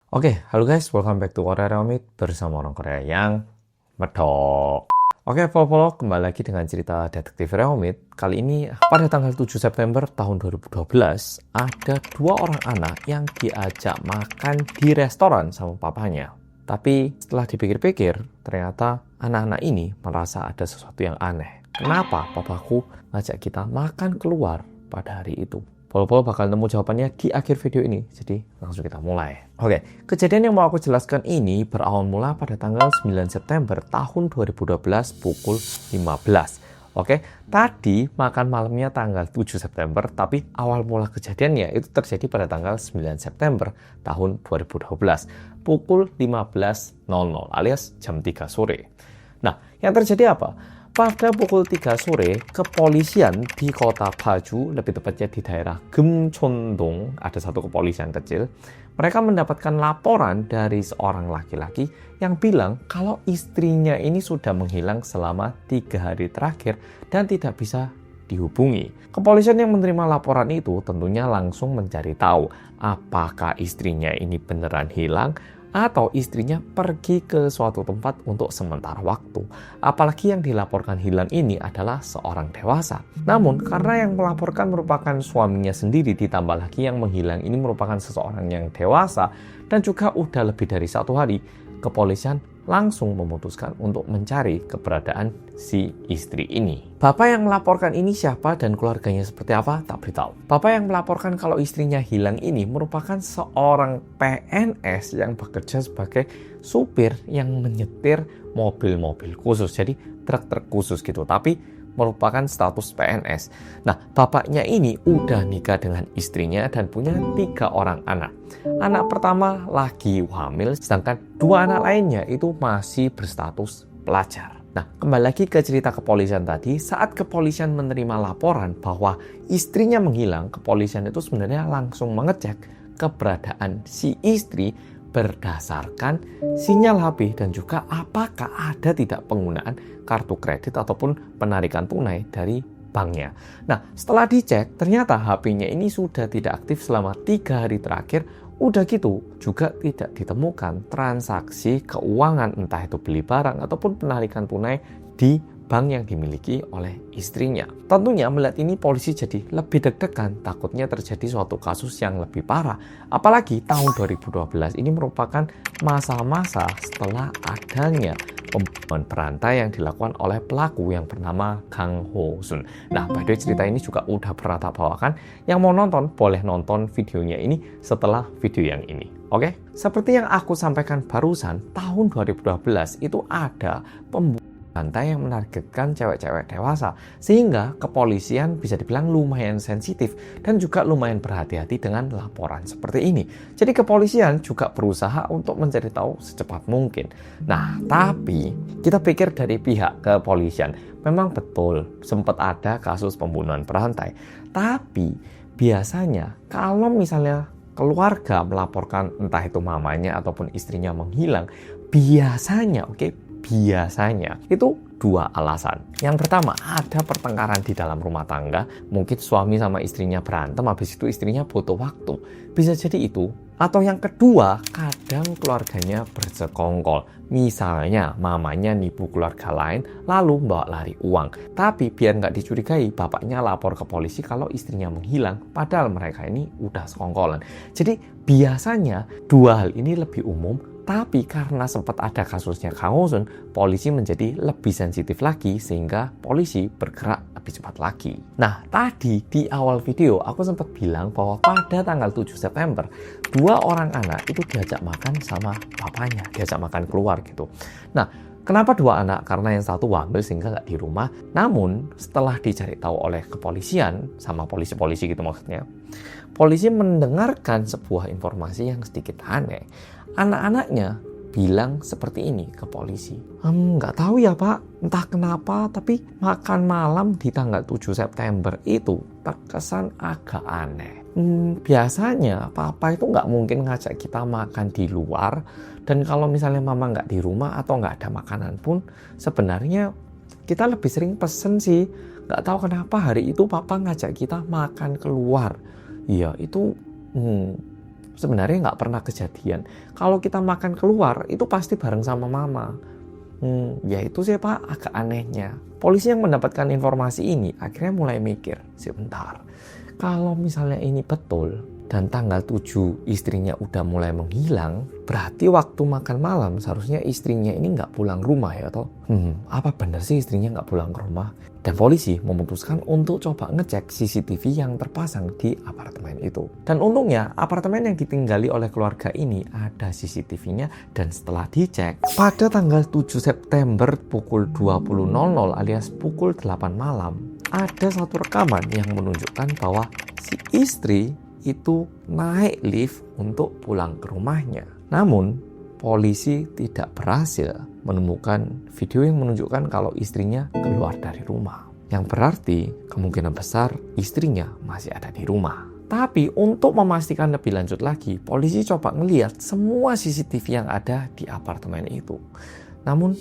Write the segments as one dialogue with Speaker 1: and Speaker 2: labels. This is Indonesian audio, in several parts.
Speaker 1: Oke, halo guys, welcome back to Korea Remit bersama orang Korea yang medok. Oke, follow kembali lagi dengan cerita detektif Remit. Kali ini pada tanggal 7 September tahun 2012, ada dua orang anak yang diajak makan di restoran sama papanya. Tapi setelah dipikir-pikir, ternyata anak-anak ini merasa ada sesuatu yang aneh. Kenapa papaku ngajak kita makan keluar pada hari itu? Polo bakal nemu jawabannya di akhir video ini, jadi langsung kita mulai. Oke, kejadian yang mau aku jelaskan ini berawal mula pada tanggal 9 September tahun 2012 pukul 15. Oke, tadi makan malamnya tanggal 7 September, tapi awal mula kejadiannya itu terjadi pada tanggal 9 September tahun 2012 pukul 15.00 alias jam 3 sore. Nah, yang terjadi apa? Pada pukul 3 sore, kepolisian di kota Paju, lebih tepatnya di daerah Geumcheondong, ada satu kepolisian kecil, mereka mendapatkan laporan dari seorang laki-laki yang bilang kalau istrinya ini sudah menghilang selama 3 hari terakhir dan tidak bisa dihubungi. Kepolisian yang menerima laporan itu tentunya langsung mencari tahu apakah istrinya ini beneran hilang atau istrinya pergi ke suatu tempat untuk sementara waktu. Apalagi yang dilaporkan hilang ini adalah seorang dewasa. Namun, karena yang melaporkan merupakan suaminya sendiri, ditambah lagi yang menghilang ini merupakan seseorang yang dewasa dan juga udah lebih dari 1 hari, kepolisian langsung memutuskan untuk mencari keberadaan si istri ini. Bapak yang melaporkan ini siapa dan keluarganya seperti apa tak beritahu. Bapak yang melaporkan kalau istrinya hilang ini merupakan seorang PNS yang bekerja sebagai supir yang menyetir mobil-mobil khusus. Jadi truk-truk khusus gitu, tapi merupakan status PNS. Nah, bapaknya ini udah nikah dengan istrinya dan punya 3 orang anak. Anak pertama lagi hamil, sedangkan 2 anak lainnya itu masih berstatus pelajar. Nah, kembali lagi ke cerita kepolisian tadi, saat kepolisian menerima laporan bahwa istrinya menghilang, kepolisian itu sebenarnya langsung mengecek keberadaan si istri berdasarkan sinyal HP dan juga apakah ada tidak penggunaan kartu kredit ataupun penarikan tunai dari banknya. Nah, setelah dicek, ternyata HP-nya ini sudah tidak aktif selama 3 hari terakhir. Udah gitu, juga tidak ditemukan transaksi keuangan, entah itu beli barang ataupun penarikan tunai di bank yang dimiliki oleh istrinya. Tentunya melihat ini polisi jadi lebih deg-degan, takutnya terjadi suatu kasus yang lebih parah. Apalagi tahun 2012 ini merupakan masa-masa setelah adanya pembunuhan berantai yang dilakukan oleh pelaku yang bernama Kang Ho Sun. Nah, by the way, cerita ini juga udah pernah tak bawakan. Yang mau nonton, boleh nonton videonya ini setelah video yang ini. Oke? Seperti yang aku sampaikan barusan, tahun 2012 itu ada pembunuhan berantai yang menargetkan cewek-cewek dewasa, sehingga kepolisian bisa dibilang lumayan sensitif dan juga lumayan berhati-hati dengan laporan seperti ini. Jadi kepolisian juga berusaha untuk mencari tahu secepat mungkin. Nah, tapi kita pikir dari pihak kepolisian, memang betul sempat ada kasus pembunuhan berantai. Tapi biasanya kalau misalnya keluarga melaporkan entah itu mamanya ataupun istrinya menghilang, biasanya biasanya itu 2 alasan. Yang pertama, ada pertengkaran di dalam rumah tangga. Mungkin suami sama istrinya berantem, habis itu istrinya butuh waktu. Bisa jadi itu. Atau yang kedua, kadang keluarganya bersekongkol. Misalnya, mamanya nipu keluarga lain, lalu bawa lari uang. Tapi biar nggak dicurigai, bapaknya lapor ke polisi kalau istrinya menghilang. Padahal mereka ini udah sekongkolan. Jadi biasanya 2 hal ini lebih umum. Tapi karena sempat ada kasusnya Kang Ho Sun, polisi menjadi lebih sensitif lagi sehingga polisi bergerak lebih cepat lagi. Nah, tadi di awal video aku sempat bilang bahwa pada tanggal 7 September, 2 orang anak itu diajak makan sama papanya, diajak makan keluar gitu. Nah, kenapa 2 anak? Karena yang satu hamil sehingga nggak di rumah. Namun, setelah dicari tahu oleh kepolisian, sama polisi-polisi gitu maksudnya, polisi mendengarkan sebuah informasi yang sedikit aneh. Anak-anaknya bilang seperti ini ke polisi. Nggak tahu ya Pak, entah kenapa, tapi makan malam di tanggal 7 September itu terkesan agak aneh. Biasanya papa itu nggak mungkin ngajak kita makan di luar, dan kalau misalnya mama nggak di rumah atau nggak ada makanan pun, sebenarnya kita lebih sering pesen sih. Nggak tahu kenapa hari itu papa ngajak kita makan keluar. Iya, itu sebenarnya nggak pernah kejadian. Kalau kita makan keluar, itu pasti bareng sama mama. Ya itu sih Pak, agak anehnya. Polisi yang mendapatkan informasi ini akhirnya mulai mikir, sebentar. Kalau misalnya ini betul, dan tanggal 7 istrinya udah mulai menghilang, berarti waktu makan malam seharusnya istrinya ini nggak pulang rumah ya toh? Apa benar sih istrinya nggak pulang ke rumah? Dan polisi memutuskan untuk coba ngecek CCTV yang terpasang di apartemen itu. Dan untungnya apartemen yang ditinggali oleh keluarga ini ada CCTV-nya, dan setelah dicek, pada tanggal 7 September pukul 20.00 alias pukul 8 malam, ada satu rekaman yang menunjukkan bahwa si istri itu naik lift untuk pulang ke rumahnya. Namun, polisi tidak berhasil menemukan video yang menunjukkan kalau istrinya keluar dari rumah. Yang berarti kemungkinan besar istrinya masih ada di rumah. Tapi untuk memastikan lebih lanjut lagi, polisi coba ngeliat semua CCTV yang ada di apartemen itu. Namun,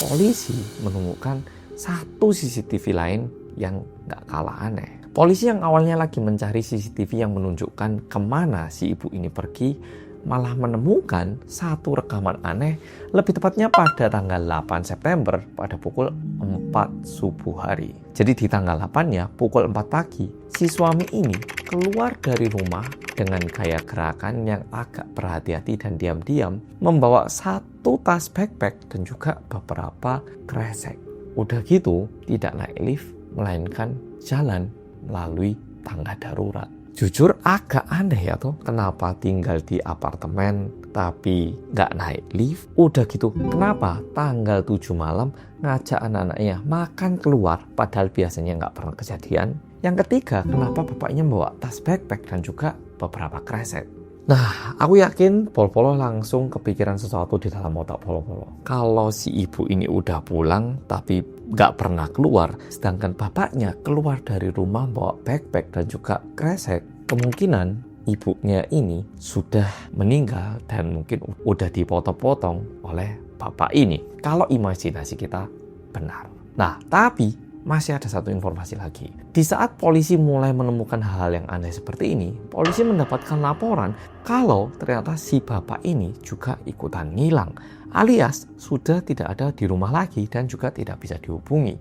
Speaker 1: polisi menemukan satu CCTV lain yang gak kalah aneh. Polisi yang awalnya lagi mencari CCTV yang menunjukkan kemana si ibu ini pergi, malah menemukan satu rekaman aneh, lebih tepatnya pada tanggal 8 September pada pukul 4 subuh hari. Jadi di tanggal 8-nya pukul 4 pagi, si suami ini keluar dari rumah dengan gaya gerakan yang agak berhati-hati dan diam-diam, membawa satu tas backpack dan juga beberapa kresek. Udah gitu, tidak naik lift, melainkan jalan melalui tangga darurat. Jujur agak aneh ya toh, kenapa tinggal di apartemen tapi nggak naik lift? Udah gitu, kenapa tanggal 7 malam ngajak anak-anaknya makan keluar padahal biasanya nggak pernah kejadian? Yang ketiga, kenapa bapaknya bawa tas backpack dan juga beberapa kresek? Nah, aku yakin Polo-Polo langsung kepikiran sesuatu di dalam otak Polo-Polo. Kalau si ibu ini udah pulang tapi gak pernah keluar, sedangkan bapaknya keluar dari rumah bawa backpack dan juga kresek, kemungkinan ibunya ini sudah meninggal dan mungkin udah dipotong-potong oleh bapak ini. Kalau imajinasi kita benar. Nah, tapi masih ada satu informasi lagi. Di saat polisi mulai menemukan hal yang aneh seperti ini, polisi mendapatkan laporan kalau ternyata si bapak ini juga ikutan ngilang, alias sudah tidak ada di rumah lagi dan juga tidak bisa dihubungi.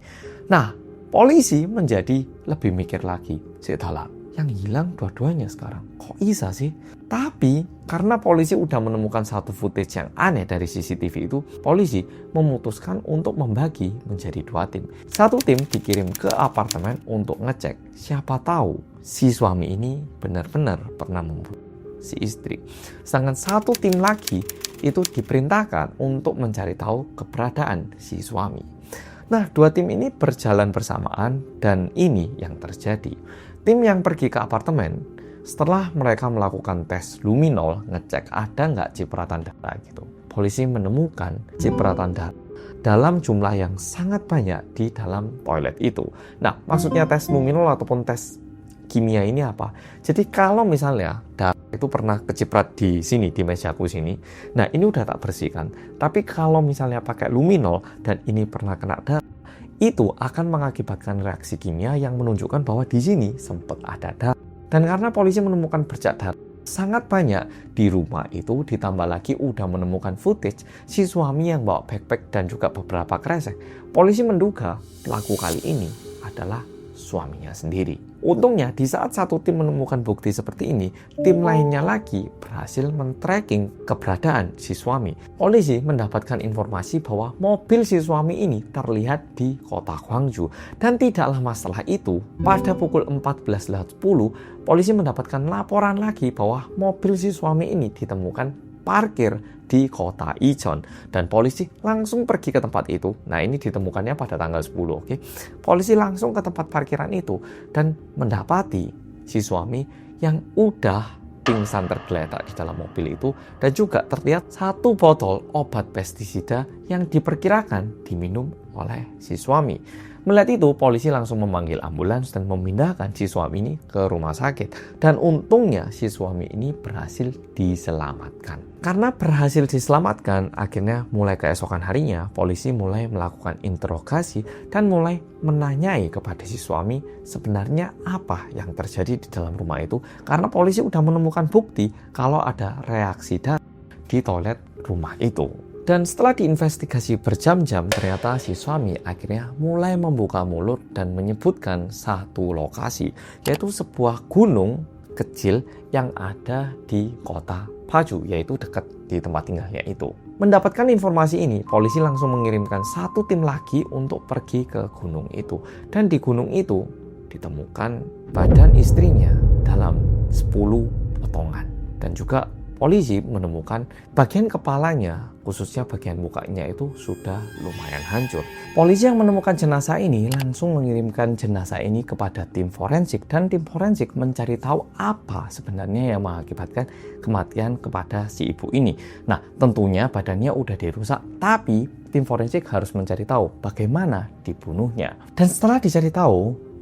Speaker 1: Nah, polisi menjadi lebih mikir lagi. Setelah yang hilang dua-duanya sekarang, kok bisa sih? Tapi karena polisi udah menemukan satu footage yang aneh dari CCTV itu, polisi memutuskan untuk membagi menjadi dua tim. Satu tim dikirim ke apartemen untuk ngecek, siapa tahu si suami ini benar-benar pernah membunuh si istri. Sedangkan satu tim lagi itu diperintahkan untuk mencari tahu keberadaan si suami. Nah, dua tim ini berjalan bersamaan dan ini yang terjadi. Tim yang pergi ke apartemen, setelah mereka melakukan tes luminol, ngecek ada nggak cipratan darah gitu. Polisi menemukan cipratan darah dalam jumlah yang sangat banyak di dalam toilet itu. Nah, maksudnya tes luminol ataupun tes kimia ini apa? Jadi kalau misalnya darah itu pernah keciprat di sini, di mejaku sini, nah ini udah tak bersihkan. Tapi kalau misalnya pakai luminol dan ini pernah kena darah, itu akan mengakibatkan reaksi kimia yang menunjukkan bahwa di sini sempat ada darah. Dan karena polisi menemukan bercak darah sangat banyak di rumah itu, ditambah lagi udah menemukan footage si suami yang bawa backpack dan juga beberapa kresek, polisi menduga pelaku kali ini adalah suaminya sendiri. Untungnya di saat satu tim menemukan bukti seperti ini, tim lainnya lagi berhasil men-tracking keberadaan si suami. Polisi mendapatkan informasi bahwa mobil si suami ini terlihat di kota Gwangju. Dan tidak lama setelah itu, pada pukul 14.10, polisi mendapatkan laporan lagi bahwa mobil si suami ini ditemukan parkir di kota Icheon, dan polisi langsung pergi ke tempat itu. Nah, ini ditemukannya pada tanggal 10, oke. Polisi langsung ke tempat parkiran itu dan mendapati si suami yang udah pingsan tergeletak di dalam mobil itu, dan juga terlihat satu botol obat pestisida yang diperkirakan diminum oleh si suami. Melihat itu, polisi langsung memanggil ambulans dan memindahkan si suami ini ke rumah sakit. Dan untungnya si suami ini berhasil diselamatkan. Karena berhasil diselamatkan, akhirnya mulai keesokan harinya, polisi mulai melakukan interogasi dan mulai menanyai kepada si suami sebenarnya apa yang terjadi di dalam rumah itu. Karena polisi udah menemukan bukti kalau ada reaksi darah di toilet rumah itu. Dan setelah diinvestigasi berjam-jam, ternyata si suami akhirnya mulai membuka mulut dan menyebutkan satu lokasi, yaitu sebuah gunung kecil yang ada di kota Paju, yaitu dekat di tempat tinggalnya itu. Mendapatkan informasi ini, polisi langsung mengirimkan satu tim lagi untuk pergi ke gunung itu. Dan di gunung itu ditemukan badan istrinya dalam 10 potongan. Dan juga polisi menemukan bagian kepalanya, khususnya bagian mukanya itu sudah lumayan hancur. Polisi yang menemukan jenazah ini langsung mengirimkan jenazah ini kepada tim forensik. Dan tim forensik mencari tahu apa sebenarnya yang mengakibatkan kematian kepada si ibu ini. Nah, tentunya badannya udah dirusak, tapi tim forensik harus mencari tahu bagaimana dibunuhnya. Dan setelah dicari tahu,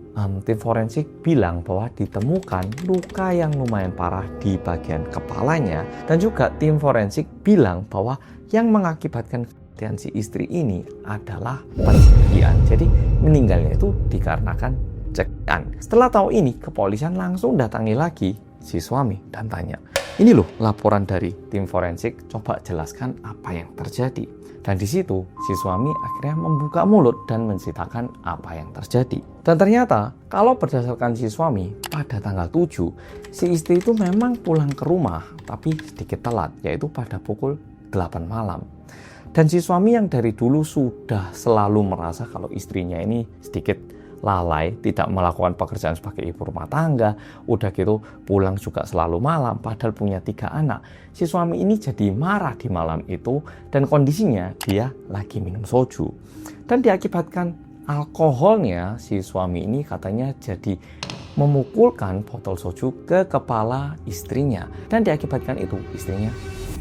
Speaker 1: tim forensik bilang bahwa ditemukan luka yang lumayan parah di bagian kepalanya. Dan juga tim forensik bilang bahwa yang mengakibatkan kematian si istri ini adalah pencegian. Jadi meninggalnya itu dikarenakan cekian. Setelah tahu ini, kepolisian langsung datangi lagi si suami dan tanya, "Ini loh laporan dari tim forensik, coba jelaskan apa yang terjadi." Dan di situ si suami akhirnya membuka mulut dan menceritakan apa yang terjadi. Dan ternyata kalau berdasarkan si suami, pada tanggal 7 si istri itu memang pulang ke rumah tapi sedikit telat, yaitu pada pukul 8 malam. Dan si suami yang dari dulu sudah selalu merasa kalau istrinya ini sedikit lalai, tidak melakukan pekerjaan sebagai ibu rumah tangga, udah gitu pulang juga selalu malam, padahal punya 3 anak. Si suami ini jadi marah di malam itu, dan kondisinya dia lagi minum soju. Dan diakibatkan alkoholnya, si suami ini katanya jadi memukulkan botol soju ke kepala istrinya. Dan diakibatkan itu istrinya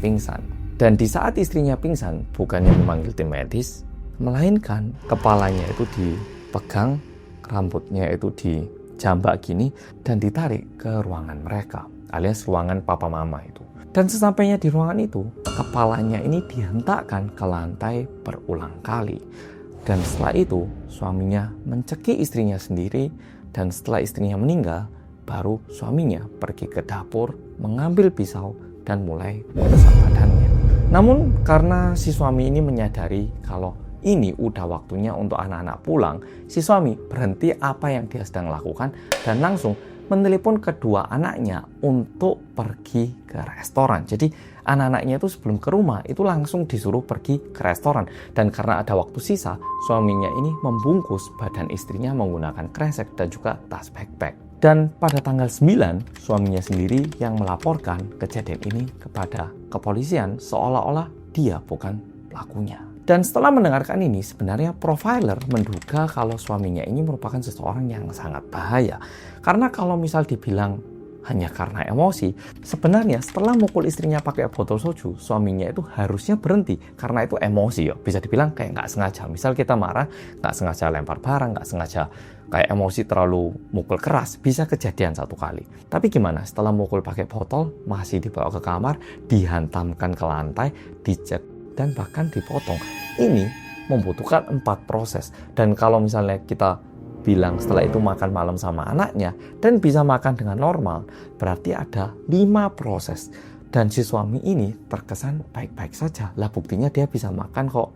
Speaker 1: pingsan. Dan di saat istrinya pingsan, bukannya memanggil tim medis, melainkan kepalanya itu dipegang, rambutnya itu dijambak gini dan ditarik ke ruangan mereka, alias ruangan papa mama itu. Dan sesampainya di ruangan itu, kepalanya ini dihentakkan ke lantai berulang kali. Dan setelah itu, suaminya mencekik istrinya sendiri, dan setelah istrinya meninggal, baru suaminya pergi ke dapur, mengambil pisau, dan mulai merusak badannya. Namun karena si suami ini menyadari kalau ini udah waktunya untuk anak-anak pulang, si suami berhenti apa yang dia sedang lakukan dan langsung menelepon kedua anaknya untuk pergi ke restoran. Jadi anak-anaknya itu sebelum ke rumah itu langsung disuruh pergi ke restoran. Dan karena ada waktu sisa, suaminya ini membungkus badan istrinya menggunakan kresek dan juga tas backpack. Dan pada tanggal 9, suaminya sendiri yang melaporkan kejadian ini kepada kepolisian seolah-olah dia bukan pelakunya. Dan setelah mendengarkan ini, sebenarnya profiler menduga kalau suaminya ini merupakan seseorang yang sangat bahaya. Karena kalau misal dibilang hanya karena emosi, sebenarnya setelah mukul istrinya pakai botol soju, suaminya itu harusnya berhenti. Karena itu emosi ya, bisa dibilang kayak nggak sengaja. Misal kita marah, nggak sengaja lempar barang, nggak sengaja kayak emosi terlalu mukul keras, bisa kejadian 1 kali. Tapi gimana setelah mukul pakai botol, masih dibawa ke kamar, dihantamkan ke lantai, dicek, dan bahkan dipotong. Ini membutuhkan 4 proses. Dan kalau misalnya kita bilang setelah itu makan malam sama anaknya dan bisa makan dengan normal, berarti ada 5 proses. Dan si suami ini terkesan baik-baik saja. Lah buktinya dia bisa makan kok.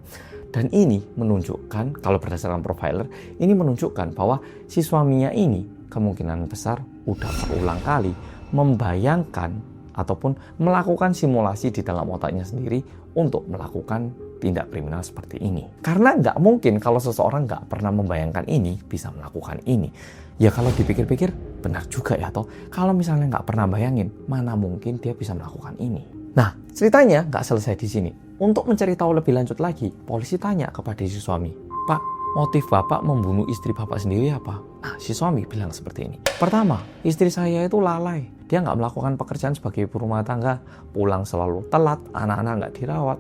Speaker 1: Dan ini menunjukkan, kalau berdasarkan profiler, ini menunjukkan bahwa si suaminya ini kemungkinan besar udah berulang kali membayangkan ataupun melakukan simulasi di dalam otaknya sendiri untuk melakukan tindak kriminal seperti ini. Karena nggak mungkin kalau seseorang nggak pernah membayangkan ini bisa melakukan ini. Ya kalau dipikir-pikir benar juga ya toh. Kalau misalnya nggak pernah bayangin, mana mungkin dia bisa melakukan ini. Nah, ceritanya nggak selesai di sini. Untuk mencari tahu lebih lanjut lagi, polisi tanya kepada si suami, "Pak, motif Bapak membunuh istri Bapak sendiri apa?" Nah, si suami bilang seperti ini. "Pertama, istri saya itu lalai. Dia nggak melakukan pekerjaan sebagai ibu rumah tangga, pulang selalu telat, anak-anak nggak dirawat.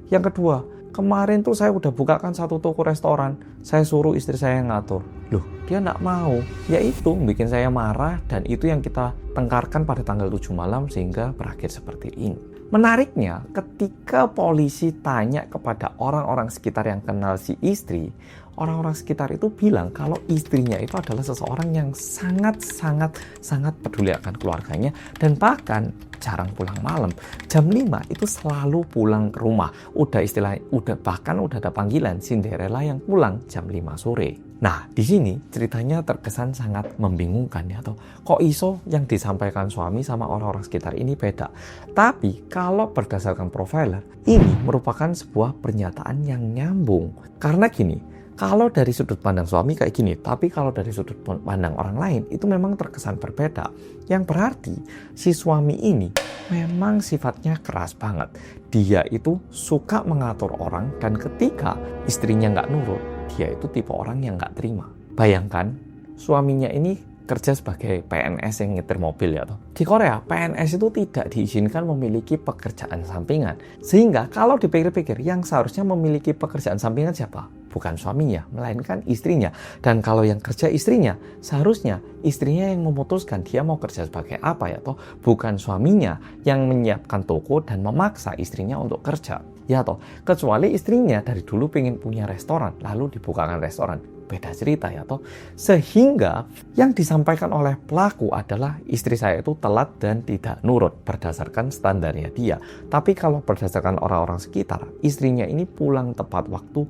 Speaker 1: Yang kedua, kemarin tuh saya udah bukakan satu toko restoran, saya suruh istri saya yang ngatur. Loh, dia nggak mau. Ya itu bikin saya marah, dan itu yang kita tengkarkan pada tanggal 7 malam sehingga berakhir seperti ini. Menariknya, ketika polisi tanya kepada orang-orang sekitar yang kenal si istri, orang-orang sekitar itu bilang kalau istrinya itu adalah seseorang yang sangat peduli akan keluarganya, dan bahkan jarang pulang malam. Jam 5 itu selalu pulang ke rumah. Bahkan udah ada panggilan Cinderella yang pulang jam 5 sore. Nah, di sini ceritanya terkesan sangat membingungkan ya, toh. Kok iso yang disampaikan suami sama orang-orang sekitar ini beda? Tapi kalau berdasarkan profiler, ini merupakan sebuah pernyataan yang nyambung. Karena gini, kalau dari sudut pandang suami kayak gini, tapi kalau dari sudut pandang orang lain itu memang terkesan berbeda. Yang berarti si suami ini memang sifatnya keras banget. Dia itu suka mengatur orang, dan ketika istrinya nggak nurut, dia itu tipe orang yang nggak terima. Bayangkan suaminya ini kerja sebagai PNS yang nyetir mobil ya toh. Di Korea, PNS itu tidak diizinkan memiliki pekerjaan sampingan. Sehingga kalau dipikir-pikir, yang seharusnya memiliki pekerjaan sampingan siapa? Bukan suaminya, melainkan istrinya. Dan kalau yang kerja istrinya, seharusnya istrinya yang memutuskan dia mau kerja sebagai apa ya toh. Bukan suaminya yang menyiapkan toko dan memaksa istrinya untuk kerja. Ya toh, kecuali istrinya dari dulu pengen punya restoran, lalu dibukakan restoran. Beda cerita ya toh. Sehingga yang disampaikan oleh pelaku adalah istri saya itu telat dan tidak nurut berdasarkan standarnya dia. Tapi kalau berdasarkan orang-orang sekitar, istrinya ini pulang tepat waktu,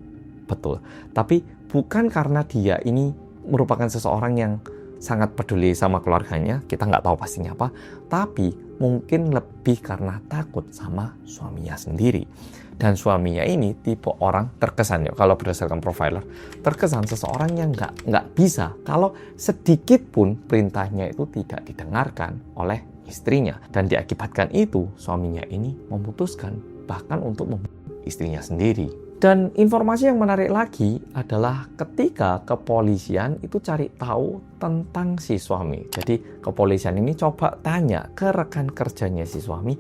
Speaker 1: betul. Tapi bukan karena dia ini merupakan seseorang yang sangat peduli sama keluarganya, kita nggak tahu pastinya apa, tapi mungkin lebih karena takut sama suaminya sendiri. Dan suaminya ini tipe orang terkesan ya, kalau berdasarkan profiler, terkesan seseorang yang nggak bisa kalau sedikit pun perintahnya itu tidak didengarkan oleh istrinya. Dan diakibatkan itu suaminya ini memutuskan bahkan untuk membunuh istrinya sendiri. Dan informasi yang menarik lagi adalah ketika kepolisian itu cari tahu tentang si suami. Jadi kepolisian ini coba tanya ke rekan kerjanya si suami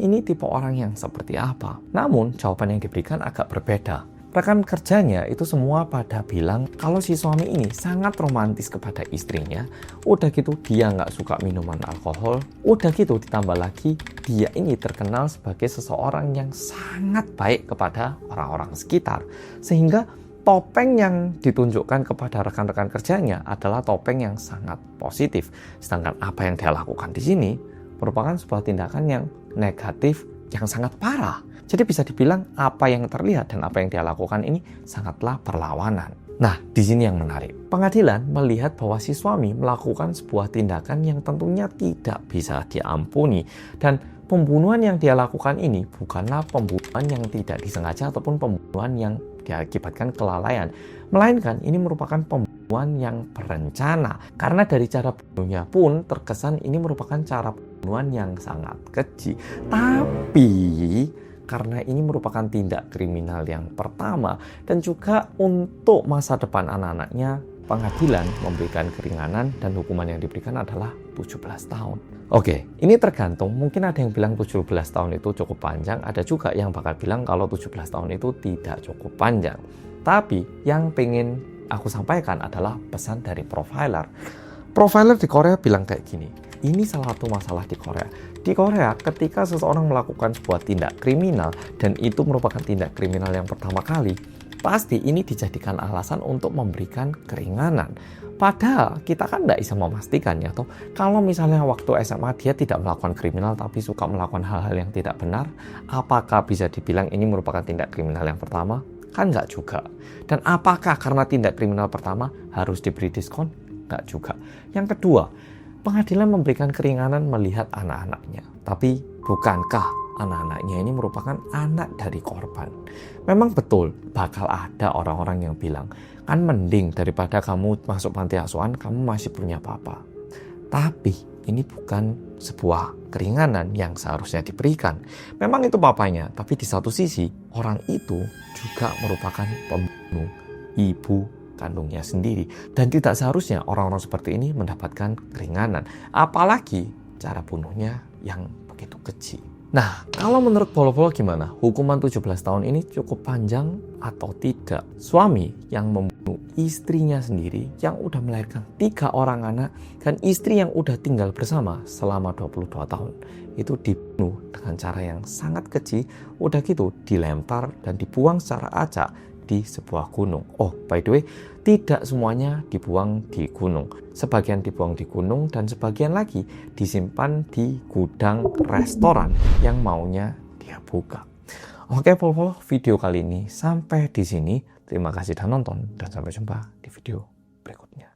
Speaker 1: ini tipe orang yang seperti apa. Namun jawaban yang diberikan agak berbeda. Rekan kerjanya itu semua pada bilang kalau si suami ini sangat romantis kepada istrinya. Udah gitu dia nggak suka minuman alkohol. Udah gitu ditambah lagi dia ini terkenal sebagai seseorang yang sangat baik kepada orang-orang sekitar. Sehingga topeng yang ditunjukkan kepada rekan-rekan kerjanya adalah topeng yang sangat positif. Sedangkan apa yang dia lakukan di sini merupakan sebuah tindakan yang negatif yang sangat parah. Jadi bisa dibilang apa yang terlihat dan apa yang dia lakukan ini sangatlah perlawanan. Nah, di sini yang menarik. Pengadilan melihat bahwa si suami melakukan sebuah tindakan yang tentunya tidak bisa diampuni. Dan pembunuhan yang dia lakukan ini bukanlah pembunuhan yang tidak disengaja ataupun pembunuhan yang diakibatkan kelalaian. Melainkan ini merupakan pembunuhan yang berencana. Karena dari cara bunuhnya pun terkesan ini merupakan cara pembunuhan yang sangat keji. Tapi karena ini merupakan tindak kriminal yang pertama dan juga untuk masa depan anak-anaknya, pengadilan memberikan keringanan dan hukuman yang diberikan adalah 17 tahun. Oke, ini tergantung. Mungkin ada yang bilang 17 tahun itu cukup panjang, ada juga yang bakal bilang kalau 17 tahun itu tidak cukup panjang. Tapi yang pengen aku sampaikan adalah pesan dari profiler. Profiler di Korea bilang kayak gini, ini salah satu masalah di Korea. Di Korea, ketika seseorang melakukan sebuah tindak kriminal, dan itu merupakan tindak kriminal yang pertama kali, pasti ini dijadikan alasan untuk memberikan keringanan. Padahal kita kan tidak bisa memastikan ya toh. Kalau misalnya waktu SMA dia tidak melakukan kriminal tapi suka melakukan hal-hal yang tidak benar, apakah bisa dibilang ini merupakan tindak kriminal yang pertama? Kan nggak juga. Dan apakah karena tindak kriminal pertama harus diberi diskon? Nggak juga. Yang kedua, pengadilan memberikan keringanan melihat anak-anaknya. Tapi bukankah anak-anaknya ini merupakan anak dari korban? Memang betul bakal ada orang-orang yang bilang, kan mending daripada kamu masuk panti asuhan, kamu masih punya papa. Tapi ini bukan sebuah keringanan yang seharusnya diberikan. Memang itu papanya, tapi di satu sisi orang itu juga merupakan pembunuh ibu kandungnya sendiri. Dan tidak seharusnya orang-orang seperti ini mendapatkan keringanan. Apalagi cara bunuhnya yang begitu keji. Nah, kalau menurut Polo-Polo gimana? Hukuman 17 tahun ini cukup panjang atau tidak? Suami yang membunuh istrinya sendiri yang udah melahirkan 3 orang anak dan istri yang udah tinggal bersama selama 22 tahun itu dibunuh dengan cara yang sangat keji, udah gitu dilempar dan dibuang secara acak di sebuah gunung. Oh, by the way, tidak semuanya dibuang di gunung. Sebagian dibuang di gunung dan sebagian lagi disimpan di gudang restoran yang maunya dia buka. Oke, Polo-Polo, video kali ini sampai di sini. Terima kasih sudah nonton dan sampai jumpa di video berikutnya.